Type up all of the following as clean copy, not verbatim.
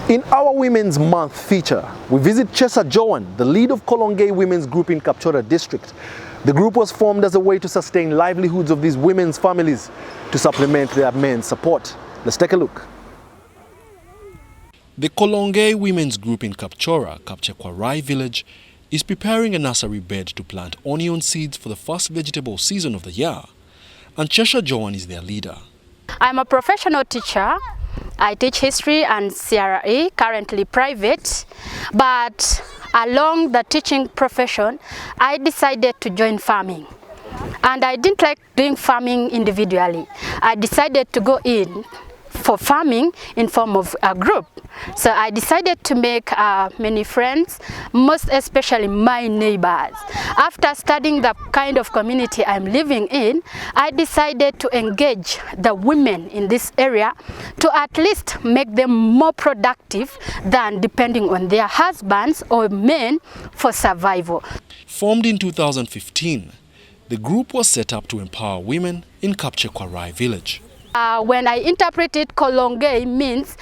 In our Women's Month feature, we visit Chesa Joan, the lead of Kolongei women's group in Kapchorwa District. The group was formed as a way to sustain livelihoods of these women's families to supplement their men's support. Let's take a look. The Kolongei women's group in Kapchorwa village is preparing a nursery bed to plant onion seeds for the first vegetable season of the year. And Chesa Joan is their leader. I'm a professional teacher. I teach history and CRE, currently private, but along the teaching profession, I decided to join farming. And I didn't like doing farming individually. I decided to go in for farming in form of a group. So I decided to make many friends, most especially my neighbors. After studying the kind of community I'm living in, I decided to engage the women in this area to at least make them more productive than depending on their husbands or men for survival. Formed in 2015, the group was set up to empower women in Kapchorwa village. When I interpreted Kolongei means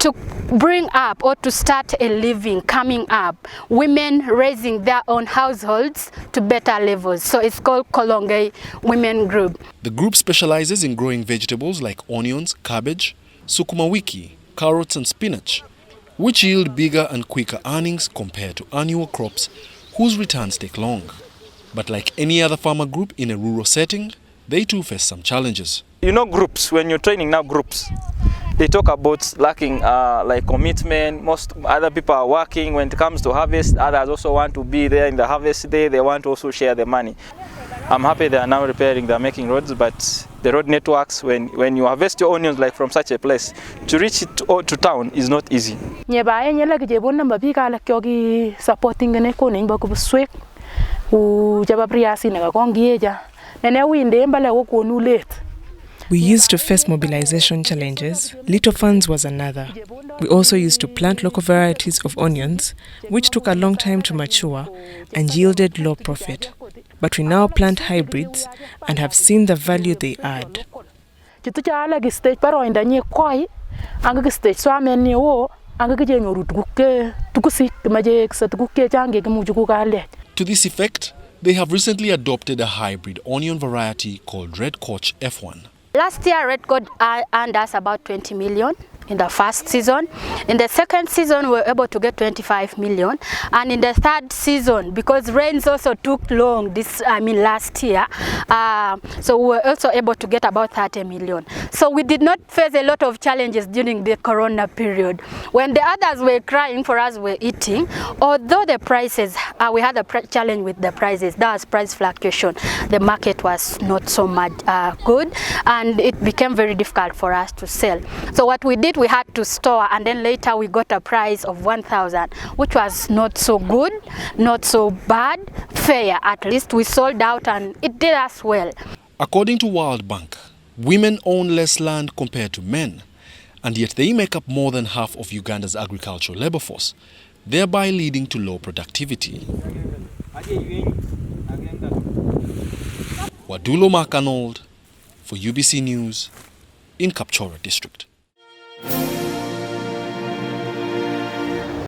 to bring up or to start a living, coming up, women raising their own households to better levels. So it's called Kolongei Women Group. The group specializes in growing vegetables like onions, cabbage, sukuma wiki, carrots and spinach, which yield bigger and quicker earnings compared to annual crops whose returns take long. But like any other farmer group in a rural setting, they too face some challenges. You know, groups, when you're training now groups, they talk about lacking like commitment. Most other people are working when it comes to harvest. Others also want to be there in the harvest day. They want to also share the money. I'm happy they are now repairing, they're making roads, but the road networks, when you harvest your onions like from such a place, to reach it to town is not easy. We used to face mobilization challenges. Little funds was another. We also used to plant local varieties of onions, which took a long time to mature and yielded low profit. But we now plant hybrids and have seen the value they add. To this effect, they have recently adopted a hybrid onion variety called Red Coach F1. Last year, Red Coach earned us about 20 million in the first season. In the second season, we were able to get 25 million. And in the third season, because rains also took long last year, so we were also able to get about 30 million. So we did not face a lot of challenges during the corona period. When the others were crying, for us we're eating. Although the prices, we had a challenge with the prices. That was price fluctuation. The market was not so much good, and it became very difficult for us to sell. So what we did, we had to store, and then later we got a price of 1,000, which was not so good, not so bad, fair. At least we sold out and it did us well. According to World Bank, women own less land compared to men, and yet they make up more than half of Uganda's agricultural labor force, thereby leading to low productivity. Wadulo Mark Arnold for UBC News in Kapchorwa District.